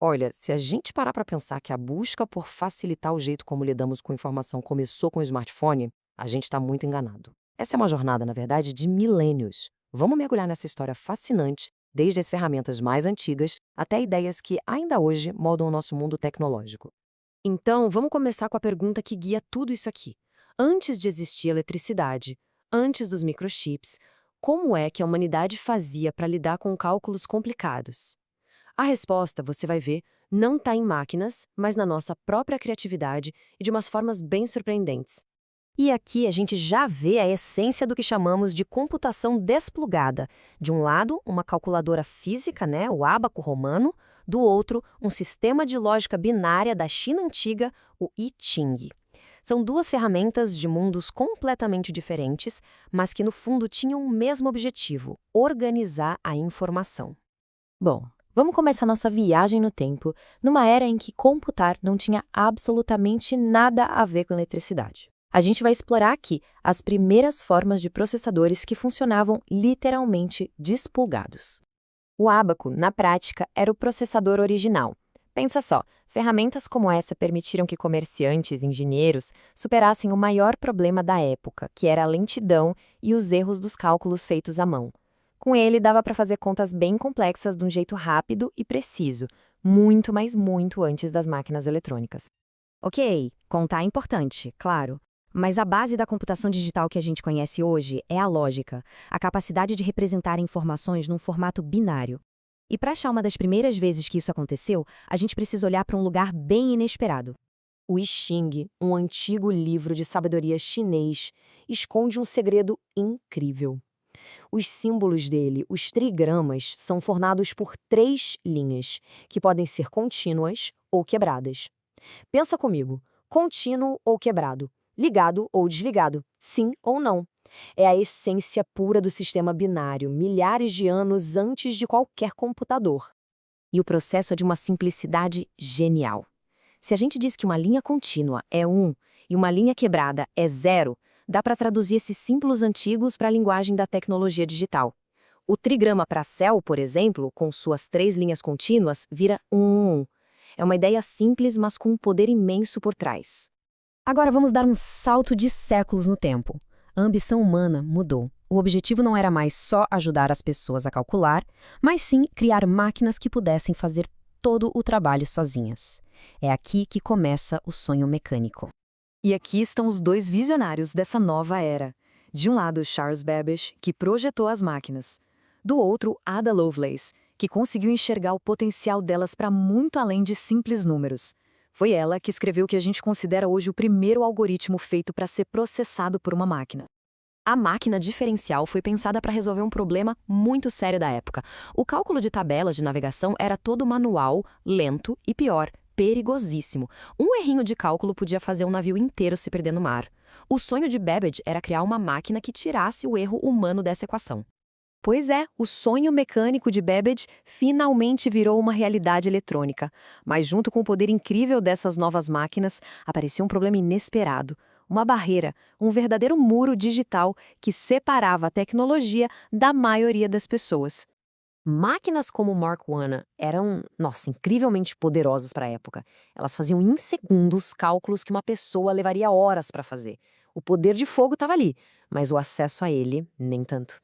Olha, se a gente parar para pensar que a busca por facilitar o jeito como lidamos com informação começou com o smartphone, a gente está muito enganado. Essa é uma jornada, na verdade, de milênios. Vamos mergulhar nessa história fascinante, desde as ferramentas mais antigas até ideias que ainda hoje moldam o nosso mundo tecnológico. Então, vamos começar com a pergunta que guia tudo isso aqui. Antes de existir eletricidade, antes dos microchips, como é que a humanidade fazia para lidar com cálculos complicados? A resposta, você vai ver, não está em máquinas, mas na nossa própria criatividade e de umas formas bem surpreendentes. E aqui a gente já vê a essência do que chamamos de computação desplugada. De um lado, uma calculadora física, né, o ábaco romano, do outro, um sistema de lógica binária da China antiga, o I Ching. São duas ferramentas de mundos completamente diferentes, mas que no fundo tinham o mesmo objetivo: organizar a informação. Bom, vamos começar nossa viagem no tempo, numa era em que computar não tinha absolutamente nada a ver com eletricidade. A gente vai explorar aqui as primeiras formas de processadores que funcionavam literalmente desplugados. O ábaco, na prática, era o processador original. Pensa só, ferramentas como essa permitiram que comerciantes e engenheiros superassem o maior problema da época, que era a lentidão e os erros dos cálculos feitos à mão. Com ele, dava para fazer contas bem complexas de um jeito rápido e preciso, muito, mas muito antes das máquinas eletrônicas. Ok, contar é importante, claro. Mas a base da computação digital que a gente conhece hoje é a lógica, a capacidade de representar informações num formato binário. E para achar uma das primeiras vezes que isso aconteceu, a gente precisa olhar para um lugar bem inesperado. O I Ching, um antigo livro de sabedoria chinês, esconde um segredo incrível. Os símbolos dele, os trigramas, são formados por três linhas, que podem ser contínuas ou quebradas. Pensa comigo, contínuo ou quebrado, ligado ou desligado, sim ou não. É a essência pura do sistema binário, milhares de anos antes de qualquer computador. E o processo é de uma simplicidade genial. Se a gente diz que uma linha contínua é 1 e uma linha quebrada é 0, dá para traduzir esses símbolos antigos para a linguagem da tecnologia digital. O trigrama para céu, por exemplo, com suas três linhas contínuas, vira 1. É uma ideia simples, mas com um poder imenso por trás. Agora vamos dar um salto de séculos no tempo. A ambição humana mudou. O objetivo não era mais só ajudar as pessoas a calcular, mas sim criar máquinas que pudessem fazer todo o trabalho sozinhas. É aqui que começa o sonho mecânico. E aqui estão os dois visionários dessa nova era. De um lado, Charles Babbage, que projetou as máquinas. Do outro, Ada Lovelace, que conseguiu enxergar o potencial delas para muito além de simples números. Foi ela que escreveu o que a gente considera hoje o primeiro algoritmo feito para ser processado por uma máquina. A máquina diferencial foi pensada para resolver um problema muito sério da época. O cálculo de tabelas de navegação era todo manual, lento e, pior, perigosíssimo. Um errinho de cálculo podia fazer um navio inteiro se perder no mar. O sonho de Babbage era criar uma máquina que tirasse o erro humano dessa equação. Pois é, o sonho mecânico de Babbage finalmente virou uma realidade eletrônica. Mas junto com o poder incrível dessas novas máquinas, apareceu um problema inesperado. Uma barreira, um verdadeiro muro digital que separava a tecnologia da maioria das pessoas. Máquinas como o Mark I eram, nossa, incrivelmente poderosas para a época. Elas faziam em segundos cálculos que uma pessoa levaria horas para fazer. O poder de fogo estava ali, mas o acesso a ele, nem tanto.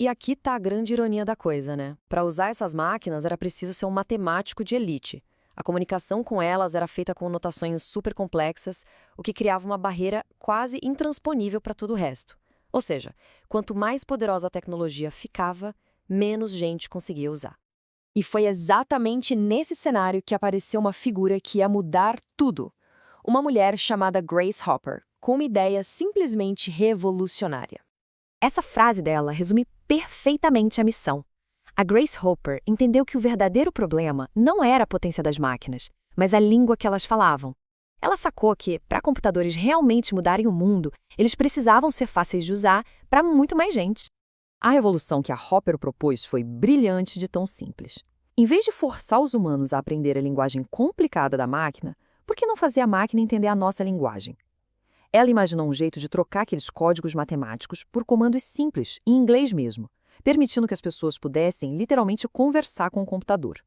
E aqui está a grande ironia da coisa, né? Para usar essas máquinas era preciso ser um matemático de elite. A comunicação com elas era feita com notações super complexas, o que criava uma barreira quase intransponível para todo o resto. Ou seja, quanto mais poderosa a tecnologia ficava, menos gente conseguia usar. E foi exatamente nesse cenário que apareceu uma figura que ia mudar tudo. Uma mulher chamada Grace Hopper, com uma ideia simplesmente revolucionária. Essa frase dela resume perfeitamente a missão. A Grace Hopper entendeu que o verdadeiro problema não era a potência das máquinas, mas a língua que elas falavam. Ela sacou que, para computadores realmente mudarem o mundo, eles precisavam ser fáceis de usar para muito mais gente. A revolução que a Hopper propôs foi brilhante de tão simples. Em vez de forçar os humanos a aprender a linguagem complicada da máquina, por que não fazer a máquina entender a nossa linguagem? Ela imaginou um jeito de trocar aqueles códigos matemáticos por comandos simples, em inglês mesmo, permitindo que as pessoas pudessem literalmente conversar com o computador.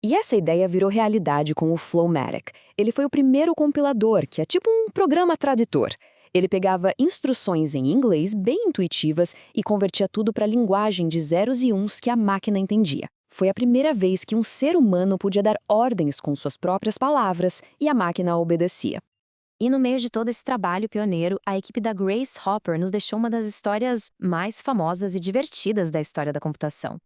E essa ideia virou realidade com o Flowmatic. Ele foi o primeiro compilador, que é tipo um programa tradutor. Ele pegava instruções em inglês bem intuitivas e convertia tudo para a linguagem de zeros e uns que a máquina entendia. Foi a primeira vez que um ser humano podia dar ordens com suas próprias palavras e a máquina obedecia. E no meio de todo esse trabalho pioneiro, a equipe da Grace Hopper nos deixou uma das histórias mais famosas e divertidas da história da computação.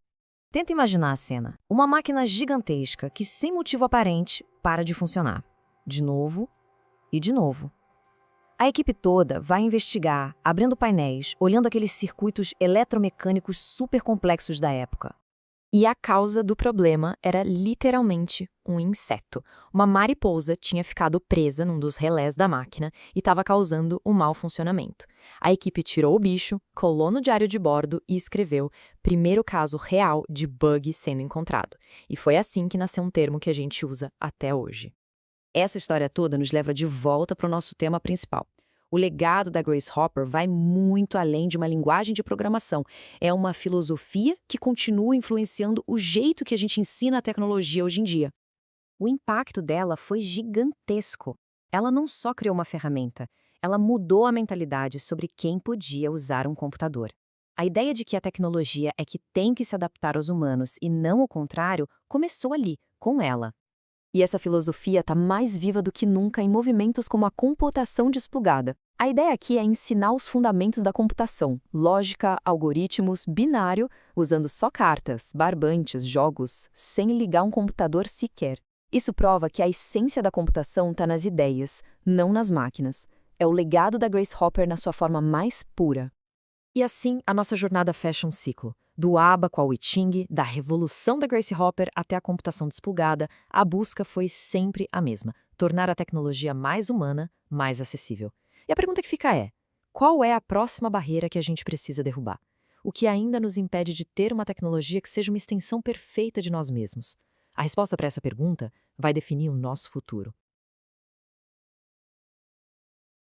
Tenta imaginar a cena. Uma máquina gigantesca que, sem motivo aparente, para de funcionar. De novo e de novo. A equipe toda vai investigar, abrindo painéis, olhando aqueles circuitos eletromecânicos super complexos da época. E a causa do problema era literalmente um inseto. Uma mariposa tinha ficado presa num dos relés da máquina e estava causando o mau funcionamento. A equipe tirou o bicho, colou no diário de bordo e escreveu "primeiro caso real de bug sendo encontrado". E foi assim que nasceu um termo que a gente usa até hoje. Essa história toda nos leva de volta para o nosso tema principal. O legado da Grace Hopper vai muito além de uma linguagem de programação. É uma filosofia que continua influenciando o jeito que a gente ensina a tecnologia hoje em dia. O impacto dela foi gigantesco. Ela não só criou uma ferramenta, ela mudou a mentalidade sobre quem podia usar um computador. A ideia de que a tecnologia é que tem que se adaptar aos humanos e não o contrário começou ali, com ela. E essa filosofia está mais viva do que nunca em movimentos como a computação desplugada. A ideia aqui é ensinar os fundamentos da computação, lógica, algoritmos, binário, usando só cartas, barbantes, jogos, sem ligar um computador sequer. Isso prova que a essência da computação está nas ideias, não nas máquinas. É o legado da Grace Hopper na sua forma mais pura. E assim, a nossa jornada fecha um ciclo. Do ábaco ao I-Ching, da revolução da Grace Hopper até a computação desplugada, a busca foi sempre a mesma: tornar a tecnologia mais humana, mais acessível. E a pergunta que fica é: qual é a próxima barreira que a gente precisa derrubar? O que ainda nos impede de ter uma tecnologia que seja uma extensão perfeita de nós mesmos? A resposta para essa pergunta vai definir o nosso futuro.